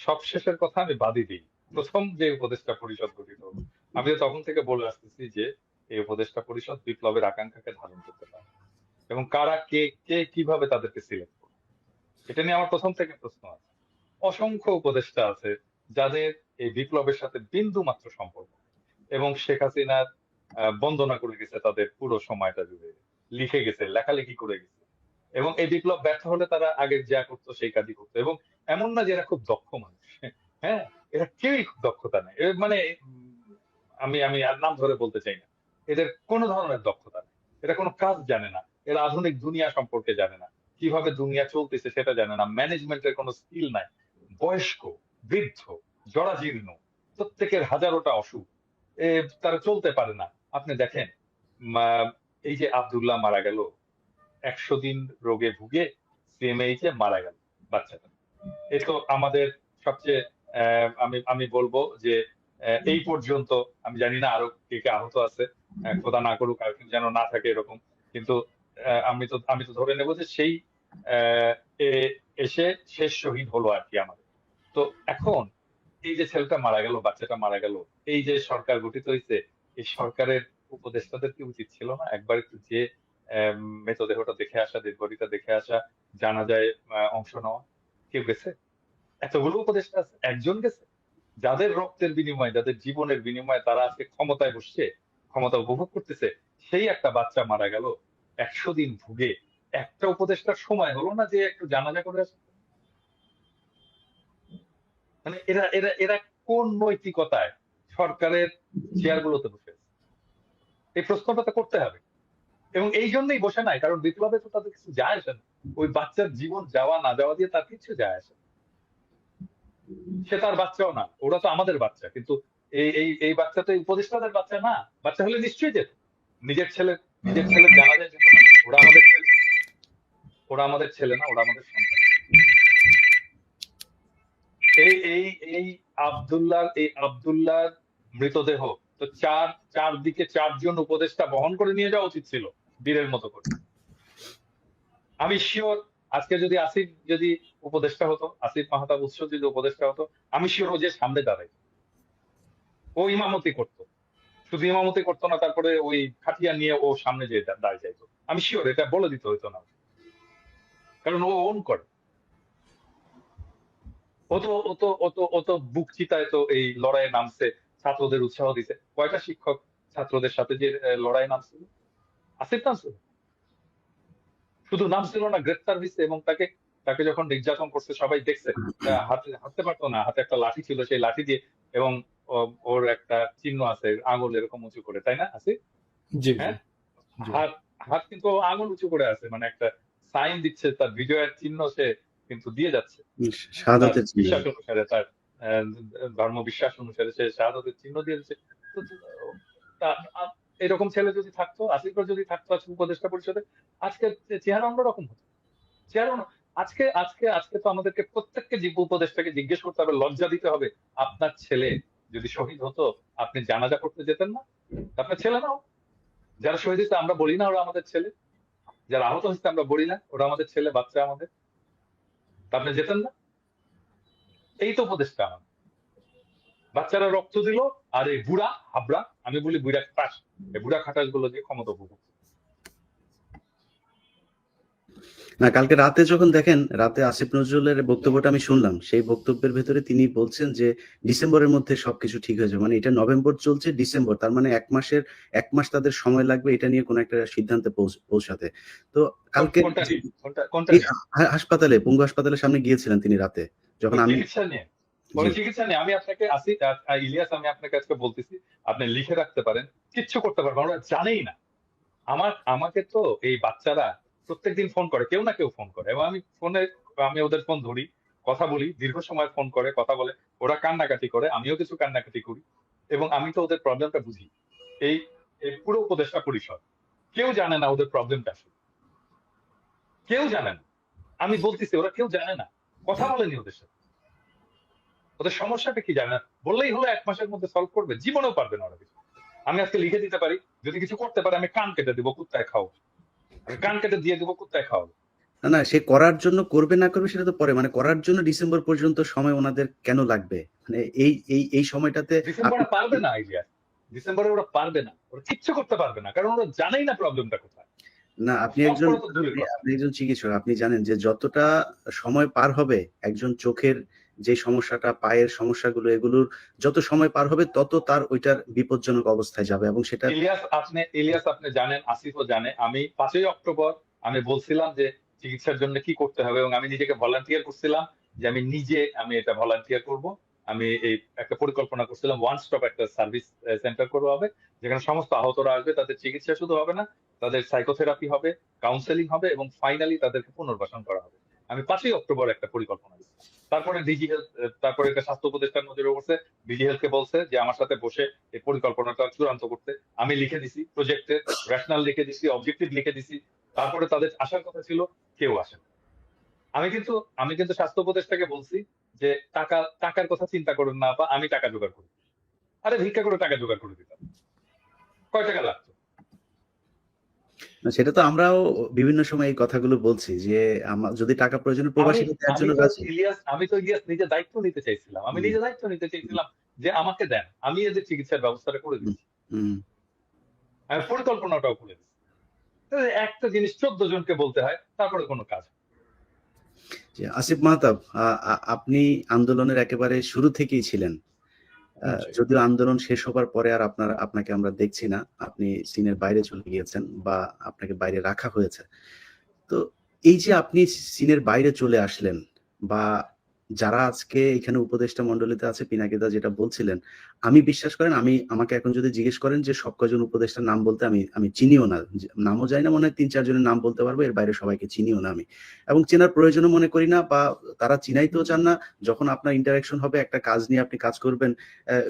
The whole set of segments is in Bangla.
সবশেষের কথা আমি বাদই দিই। প্রথম যে উপদেষ্টা পরিষদ গঠিত হলো, আমি তো তখন থেকে বলে আসতেছি যে এই উপদেষ্টা পরিষদ বিপ্লবের আকাঙ্ক্ষাকে ধারণ করতে পারে, এবং কারা কে কে কিভাবে তাদেরকে সিলেক্ট করবে, এটা নিয়ে আমার প্রথম থেকে প্রশ্ন আছে। অসংখ্য উপদেষ্টা আছে যাদের এই বিপ্লবের সাথে বিন্দু মাত্র সম্পর্ক নেই, এবং শেখ হাসিনার বন্দনা করে গেছে তাদের পুরো সময়টা জুড়ে, লিখে গেছে, লেখালেখি করে গেছে, এবং এই বিপ্লব ব্যর্থ হলে তারা আগে যা করতো সেই কাজই করতো। এবং এমন না যে এরা খুব দক্ষ মানুষ, হ্যাঁ, এরা কেউই খুব দক্ষতা নেই, মানে আমি আমি আর নাম ধরে বলতে চাই না, এদের কোনো ধরনের দক্ষতা নেই, এরা কোনো কাজ জানে না, এরা আধুনিক দুনিয়া সম্পর্কে জানে না, কিভাবে দুনিয়া চলতেছে সেটা জানে না, ম্যানেজমেন্টের কোনো স্কিল নাই, বয়স্ক, বৃদ্ধ, জরাজীর্ণ, প্রত্যেকের হাজারোটা অসুখ, এ তারা চলতে পারে না। আপনি দেখেন, এই যে আব্দুল্লাহ মারা গেল, 100 দিন রোগে ভুগে সিএমএইচ এ মারা গেল বাচ্চাটা। এ তো আমাদের সবচেয়ে আমি আমি বলবো যে এই পর্যন্ত, আমি জানি না আরো কে কে আহত আছে, খোদা না করুক আর কেউ যেন না থাকে এরকম, কিন্তু আমি তো ধরে নেবো যে সেই আহ, এসে শেষ শহীদ হলো আর কি আমাদের। তো এখন এই যে ছেলেটা মারা গেল, বাচ্চাটা মারা গেল, এই যে সরকার গঠিত হয়েছে, এই সরকারের উপদেষ্টাদের কি উচিত ছিল না একবার একটু যে মৃতদেহটা দেখে আসা, ডেড বডিটা দেখে আসা, জানা যায় অংশ নেওয়া? কেউ গেছে? এতগুলো উপদেষ্টা আছে, একজন গেছে? যাদের রক্তের বিনিময়ে, যাদের জীবনের বিনিময়ে তারা আজকে ক্ষমতায় বসছে, ক্ষমতা উপভোগ করতেছে, সেই একটা বাচ্চা মারা গেল 100 দিন ভুগে, একটা উপদেষ্টার সময় হলো না যে একটু জানাজা করে আসে? মানে এরা এরা এরা কোন নৈতিকতায় সরকারের চেয়ার গুলোতে বসে আছে? এই প্রশ্নটা তো করতে হবে। এবং এই জন্যই বসে নাই, কারণ বিপ্লবে তো তাদের কিছু যায় আসে না, ওই বাচ্চার জীবন যাওয়া না যাওয়া দিয়ে তার কিছু যায় আসে না। সে তার বাচ্চাও না, ওরা তো আমাদের বাচ্চা, কিন্তু এই বাচ্চা তো এই উপদেষ্টাদের বাচ্চা না। বাচ্চা হলে নিশ্চয়ই যেত, নিজের ছেলে, নিজের ছেলের জানাজায় যেত না? ওরা আমাদের ছেলে, ওরা আমাদের ছেলে না, ওরা আমাদের সন্তান। এই এই এই আব্দুল্লাহর মৃতদেহ তো চারদিকে চারজন উপদেষ্টা বহন করে নিয়ে যাওয়া উচিত ছিল, বীরের মতো করে। আমি শিওর, আজকে যদি আসিফ যদি উপদেষ্টা হতো, আসিফ মাহতাব উৎস যদি উপদেষ্টা হতো, আমি শিওর ও যে সামনে দাঁড়ায়, ও ইমামতি করতো। শুধু ইমামতি করতো না, তারপরে ওই খাটিয়া নিয়ে ও সামনে যে দাঁড়িয়ে যাইতো, আমি শিওর এটা বলে দিতে হইতো না, কারণ ও ওন করে। ও তো বুক চিতায় তো এই লড়াইয়ে নামছে, ছাত্রদের উৎসাহ দিছে। কয়টা শিক্ষক ছাত্রদের সাথে যে লড়াইয়ে নামছিল? আসিফ নামছিল? শুধু নামছিল না, গ্রেফতার হয়েছে, এবং তাকে তাকে যখন নির্যাতন করছে সবাই দেখছে। হাতে হাঁটতে পারতো না, হাতে একটা লাঠি ছিল, সেই লাঠি দিয়ে, এবং ওর একটা চিহ্ন আছে আঙুল এরকম উঁচু করে, তাই না আসিফ? জি জি হ্যাঁ, জি। হাত হাত কিন্তু ও আঙুল উঁচু করে আছে, মানে একটা সাইন দিচ্ছে, তার বিজয়ের চিহ্ন সে কিন্তু দিয়ে যাচ্ছে। তার শাহাদাতের চিহ্ন। বিশ্বাস অনুসারে, তার আহ, ধর্ম বিশ্বাস অনুসারে সে শাহাদাতের চিহ্ন দিয়ে দিচ্ছে। তো এরকম ছেলে যদি থাকতো, আসিফের যদি থাকতো আজকে উপদেষ্টা পরিষদে, আজকে চেহারা অন্যরকম হতো, চেহারা আজকে আজকে আজকে তো আমাদেরকে প্রত্যেককে উপদেষ্টাকে জিজ্ঞেস করতে হবে, লজ্জা দিতে হবে, আপনার ছেলে যদি শহীদ হতো আপনি জানাজা করতে যেতেন না? আপনার ছেলে না ও? যারা শহীদ হয়েছে আমরা বলি না ওরা আমাদের ছেলে? যারা আহত হয়েছে আমরা বলি না ওরা আমাদের ছেলে, বাচ্চা আমাদের? তা আপনি যেতেন না? এই তো উপদেশটা আমার। বাচ্চারা রক্ত দিল, আর এই বুড়া হাবড়া, আমি বলি বুড়া খাটাস, এই বুড়া খাটাস গুলো যে ক্ষমতা উপভোগ করছে। না, কালকে রাতে যখন দেখেন, রাতে আসিফ নজরুলের বক্তব্যটা আমি শুনলাম, সেই বক্তব্যের ভেতরে তিনি বলছেন যে ডিসেম্বরের মধ্যে সবকিছু ঠিক হয়ে যাবে। মানে এটা নভেম্বর চলছে, ডিসেম্বর, তার মানে 1 মাস তাদের সময় লাগবে এটা নিয়ে কোনো একটা সিদ্ধান্তে পৌঁছাতে। তো কালকে কোনটা নিয়ে, কোনটা এই নিয়ে? হাসপাতালে, পঙ্গু হাসপাতালের সামনে গিয়েছিলেন তিনি রাতে, ওই যখন আমি। চিকিৎসা নিয়ে, জি। ওই চিকিৎসা নিয়ে আমি আপনাকে ইলিয়াস, আমি আপনাকে আজকে বলতেছি, আপনি লিখে রাখতে পারেন, কিচ্ছু করতে পারবেন, ওরা জানেই না। আমাকে তো এই বাচ্চারা প্রত্যেকদিন ফোন করে, কেউ না কেউ ফোন করে, এবং আমি ওদের ফোন ধরি, কথা বলি, দীর্ঘ সময় ফোন করে কথা বলে, ওরা কান্নাকাটি করে, আমিও কিছু কান্নাকাটি করি, এবং আমি তো ওদের প্রবলেমটা বুঝি। এই এই পুরো উপদেষ্টা পরিষদ কেউ জানে না ওদের প্রবলেমটা আসলে, কেউ জানে না। আমি বলতেছি ওরা কেউ জানে না, কথা বলেনি ওদের সাথে, ওদের সমস্যাটা কি জানে না। বললেই হলো 1 মাসের মধ্যে সলভ করবে, জীবনেও পারবে না ওরা কিছু। আমি আজকে লিখে দিতে পারি, যদি কিছু করতে পারে আমি কান কেটে দিব, কুত্তায় খাও, আমি কান কেটে দিয়ে দেবো, কুত্তায় খাও। না না, সে করার জন্য করবে না করবে সেটা তো পরে, মানে করার জন্য ডিসেম্বর পর্যন্ত সময় ওনাদের কেন লাগবে? মানে এই সময়টাতে আপনি ডিসেম্বরে পারবে না ইলিয়াস, ডিসেম্বরে ওরা পারবে না, ওরা কিচ্ছু করতে পারবে না, কারণ ওরা জানেই না প্রবলেমটা কোথায়। না, সলভ করা তো দূরের কথা। আপনি একজন চিকিৎসক, আপনি জানেন যে যতটা সময় পার হবে একজন চোখের যে সমস্যাটা, পায়ের সমস্যাগুলো, এগুলোর যত সময় পার হবে তত তার ওইটার বিপজ্জনক অবস্থায় যাবে, এবং সেটা ইলিয়াস আপনি জানেন, আসিফও জানে, আমি 5ই অক্টোবর আমি বলছিলাম যে চিকিৎসার জন্য কি করতে হবে, এবং আমি নিজেকে ভলান্টিয়ার করছিলাম যে আমি এটা ভলান্টিয়ার করব। আমি এই একটা পরিকল্পনা করছিলাম, ওয়ান স্টপ একটা সার্ভিস সেন্টার করবো হবে, যেখানে সমস্ত আহতরা আসবে, তাদের চিকিৎসা শুধু হবে না, তাদের সাইকোথেরাপি হবে, কাউন্সেলিং হবে, এবং ফাইনালি তাদেরকে পুনর্বাসন করা হবে। আমি 5ই অক্টোবর একটা পরিকল্পনা দিচ্ছি। তারপরে ডিজি হেলথ, তারপরে এটা স্বাস্থ্য উপদেষ্টার নজরে পড়ছে, ডিজি হেলথকে বলছে যে আমার সাথে বসে এই পরিকল্পনাটা চূড়ান্ত করতে। আমি লিখে দিছি প্রজেক্টে, রেশনাল লিখে দিছি, অবজেক্টিভ লিখে দিছি। তারপরে তাদের আসার কথা ছিল, কেউ আসে না। আমি কিন্তু স্বাস্থ্য উপদেষ্টাকে বলছি যে টাকার কথা চিন্তা করুন না আপা, আমি টাকা জোগাড় করি। আরে ভিক্ষা করে টাকা জোগাড় করে দিতাম, কয় টাকা লাগতো? না, সেটা তো আমরাও বিভিন্ন সময় এই কথাগুলো বলছি যে আমার যদি টাকা প্রয়োজন হয়, আমি প্রবাসীকে দেওয়ার আমি জন্য তো রাজি। ইলিয়াস নিজে দায়িত্ব নিতে চাইছিলাম, আমি হুম, নিজে দায়িত্ব নিতে চাইছিলাম যে আমাকে দেন, আমি এদের চিকিৎসার ব্যবস্থাটা করে হুম, দিচ্ছি, হুম। আমি পরিকল্পনাটাও করে দিচ্ছি। একটা জিনিস 14 জনকে বলতে হয়, তারপরে কোনো কাজ হয় না। যে আসিফ মাহতাব, আপনি আন্দোলনের একেবারে শুরু থেকেই ছিলেন। জি। যদিও আন্দোলন শেষ হবার পরে আর আপনাকে আমরা দেখছি না, আপনি সিনের বাইরে চলে গিয়েছেন বা আপনাকে বাইরে রাখা হয়েছে। তো এই যে আপনি সিনের বাইরে চলে আসলেন, বা যারা আজকে এখানে উপদেষ্টা মন্ডলীতে আছে, পিনাকিদা যেটা বলছিলেন, আমি বিশ্বাস করেন, আমাকে এখন যদি জিজ্ঞেস করেন যে সব কয়জন উপদেষ্টার নাম বলতে, আমি চিনিও না, নামও জানি না, মনে হয় 3-4 জনের নাম বলতে পারবো, এর বাইরে সবাইকে চিনিও না আমি, এবং চেনার প্রয়োজনও মনে করি না, বা তারা চিনাইতেও চান না। যখন আপনার ইন্টারাকশন হবে, একটা কাজ নিয়ে আপনি কাজ করবেন,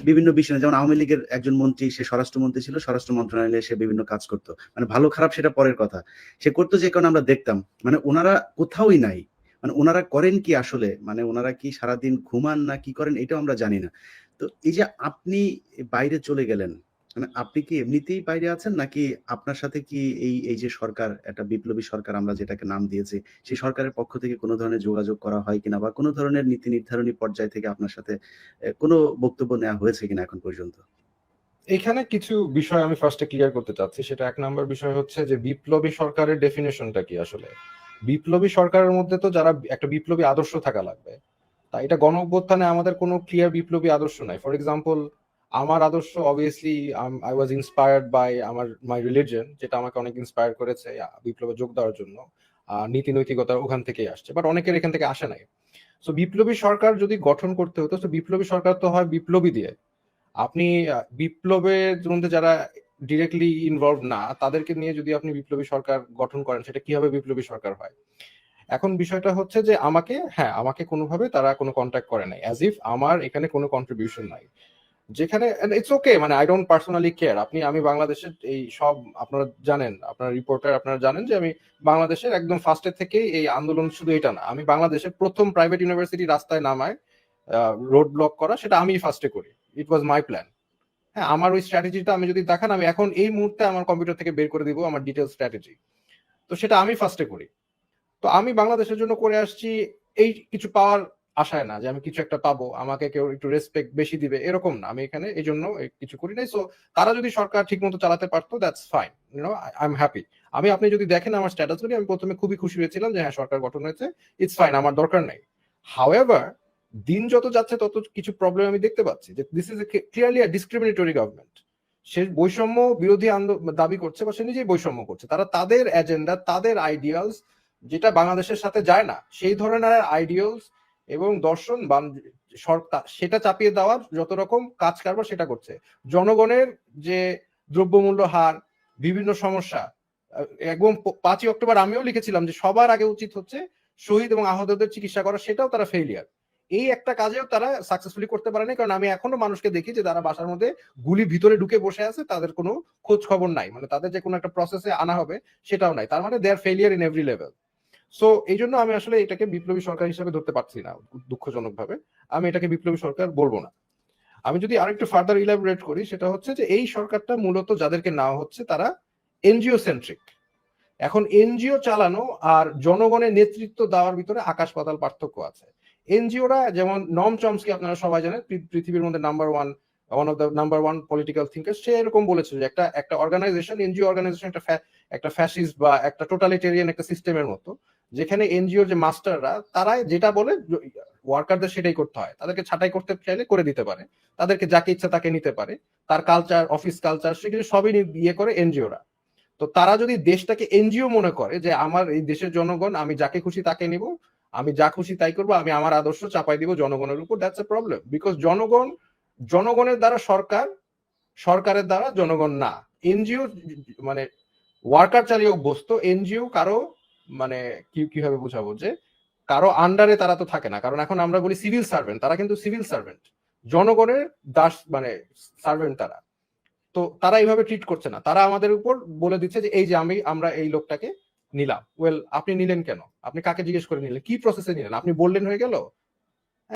বিভিন্ন বিষয়, যেমন আওয়ামী লীগের একজন মন্ত্রী, সে স্বরাষ্ট্রমন্ত্রী ছিল, স্বরাষ্ট্র মন্ত্রণালয়ে সে বিভিন্ন কাজ করতো, মানে ভালো খারাপ সেটা পরের কথা, সে করতো যে কারণে আমরা দেখতাম। মানে ওনারা কোথাওই নাই, মানে ওনারা করেন কি আসলে, মানে ওনারা কি সারাদিন ঘুমান না কি করেন এটাও আমরা জানি না। তো এই যে আপনি বাইরে চলে গেলেন, মানে আপনি কি এমনিতেই বাইরে আছেন, নাকি আপনার সাথে কি এই যে সরকার, একটা বিপ্লবী সরকার আমরা যেটাকে নাম দিয়েছি, সেই সরকারের পক্ষ থেকে কোনো ধরনের যোগাযোগ করা হয় কিনা, বা কোনো ধরনের নীতি নির্ধারণী পর্যায় থেকে আপনার সাথে কোনো বক্তব্য নেওয়া হয়েছে কিনা এখন পর্যন্ত? এখানে কিছু বিষয় আমি ফার্স্টে ক্লিয়ার করতে চাচ্ছি। সেটা 1 নাম্বার বিষয় হচ্ছে যে বিপ্লবী সরকারের ডেফিনেশনটা কি আসলে। বিপ্লবী সরকারের মধ্যে তো যারা একটা বিপ্লবী আদর্শ থাকা লাগবে। তাই এটা গণ অভ্যুত্থানে আমাদের কোনো ক্লিয়ার বিপ্লবী আদর্শ নাই। ফর এক্সাম্পল, আমার আদর্শ obviously I was inspired by my religion, যেটা আমাকে অনেক ইন্সপায়ার করেছে বিপ্লবে যোগ দেওয়ার জন্য। নীতি নৈতিকতা ওখান থেকেই আসছে, বাট অনেকের এখান থেকে আসে নাই। সো বিপ্লবী সরকার যদি গঠন করতে হতো, তো বিপ্লবী সরকার তো হয় বিপ্লবী দিয়ে। আপনি বিপ্লবের মধ্যে যারা ডিরেক্টলি ইনভলভ না, তাদেরকে নিয়ে যদি আপনি বিপ্লবী সরকার গঠন করেন, সেটা কিভাবে বিপ্লবী সরকার হয়? এখন বিষয়টা হচ্ছে যে আমাকে কোনোভাবে তারা কোনো কন্ট্যাক্ট করে নাই, অ্যাজ ইফ আমার এখানে কোনো কন্ট্রিবিউশন নাই। যেখানে ইটস ওকে, মানে আই ডোন্ট পার্সোনালি কেয়ার। আমি বাংলাদেশের এই সব আপনারা জানেন, আপনারা রিপোর্টার, আপনারা জানেন যে আমি বাংলাদেশের একদম ফার্স্টের থেকেই এই আন্দোলন, শুধু এটা না, আমি বাংলাদেশের প্রথম প্রাইভেট ইউনিভার্সিটি রাস্তায় নামায় রোড ব্লক করা, সেটা আমি ফার্স্টে করি। ইট ওয়াজ মাই প্ল্যান। হ্যাঁ, আমার ওই স্ট্র্যাটেজিটা আমি যদি দেখান, আমি এখন এই মুহূর্তে আমার কম্পিউটার থেকে বের করে দিব আমার ডিটেল স্ট্র্যাটেজি। তো সেটা আমি ফার্স্টে করি। তো আমি বাংলাদেশের জন্য করে আসছি এই কিছু পাওয়ার আশায় না, যে আমি কিছু একটা পাবো, আমাকে কেউ একটু রেসপেক্ট বেশি দিবে, এরকম না। আমি এখানে এই জন্য কিছু করি নাই। সো তারা যদি সরকার ঠিক মতো চালাতে পারতো, that's fine, I am happy. আপনি যদি দেখেন আমার স্ট্যাটাসগুলি, আমি প্রথমে খুবই খুশি হয়েছিলাম যে হ্যাঁ, সরকার গঠন হয়েছে, ইটস ফাইন, আমার দরকার নাই। হাউএভার, দিন যত যাচ্ছে তত কিছু প্রবলেম আমি দেখতে পাচ্ছি, যে this is clearly a discriminatory government. সে বৈষম্য বিরোধী দাবি করছে, বা সে নিজেই বৈষম্য করছে। তারা তাদের এজেন্ডা, তাদের আইডিয়ালস, যেটা বাংলাদেশের সাথে যায় না, সেই ধরনের আইডিয়ালস এবং দর্শন বা সরকার সেটা চাপিয়ে দেওয়ার যত রকম কাজ কারবার সেটা করছে। জনগণের যে দ্রব্যমূল্য হার, বিভিন্ন সমস্যা, একদম 5ই অক্টোবর আমিও লিখেছিলাম যে সবার আগে উচিত হচ্ছে শহীদ এবং আহতদের চিকিৎসা করা, সেটাও তারা ফেইলিয়ার। এই একটা কাজেও তারা সাকসেসফুলি করতে পারেনি, কারণ আমি এখনো মানুষকে দেখি যে তারা বাসার মধ্যে গুলি ভিতরে ঢুকে বসে আছে, তাদের কোনো খোঁজ খবর নাই, মানে তাদের যে কোনো একটা প্রসেসে আনা হবে সেটাও নাই। তার মানে they are failure in every level. So এই জন্য আমি আসলে এটাকে বিপ্লবী সরকার হিসেবে ধরতে পারছি না, দুঃখজনক ভাবে। আমি এটাকে বিপ্লবী সরকার বলবো না। আমি যদি আরেকটু ফার্দার ইলাবোরেট করি, সেটা হচ্ছে যে এই সরকারটা মূলত যাদেরকে নেওয়া হচ্ছে তারা এনজিও সেন্ট্রিক। এখন এনজিও চালানো আর জনগণের নেতৃত্ব দেওয়ার ভিতরে আকাশ পাতাল পার্থক্য আছে। এনজিওরা যেমন নম চমস্কি আপনারা সবাই জানেন, পৃথিবীর মধ্যে one of the number one political thinker, সে এরকম বলেছে যে একটা অর্গানাইজেশন, এনজিও অর্গানাইজেশন একটা ফ্যাসিস্ট বা একটা টোটালিটেরিয়ান একটা সিস্টেমের মতো, যেখানে এনজিওর যে মাস্টাররা তারা যেটা বলে ওয়ার্কারদের সেটাই করতে হয়, তাদেরকে ছাঁটাই করতে চাইলে করে দিতে পারে, তাদেরকে যাকে ইচ্ছা তাকে নিতে পারে, তার কালচার, অফিস কালচার, সেগুলো সবই ইয়ে করে এনজিওরা। তো তারা যদি দেশটাকে এনজিও মনে করে যে আমার এই দেশের জনগণ, আমি যাকে খুশি তাকে নিব, আমি যা খুশি তাই করবো, আমি আমার আদর্শ চাপাই দিব জনগণের উপর, দ্যাটস এ প্রবলেম। বিকজ জনগণের দ্বারা সরকার, সরকারের দ্বারা জনগণ না। এনজিও মানে ওয়ার্কার চালিয়ে অভ্যস্ত, এনজিও কারো মানে কিভাবে বুঝাবো, যে কারো আন্ডারে তারা তো থাকে না। কারণ এখন আমরা বলি সিভিল সার্ভেন্ট, তারা কিন্তু সিভিল সার্ভেন্ট, জনগণের দাস মানে সার্ভেন্ট তারা। তো তারা এইভাবে ট্রিট করছে না, তারা আমাদের উপর বলে দিচ্ছে যে এই যে আমরা এই লোকটাকে নিলাম। ওয়েল, আপনি নিলেন কেন? আপনি কাকে জিজ্ঞেস করে নিলেন? কি প্রসেসে নিলেন? আপনি বললেন হয়ে গেল?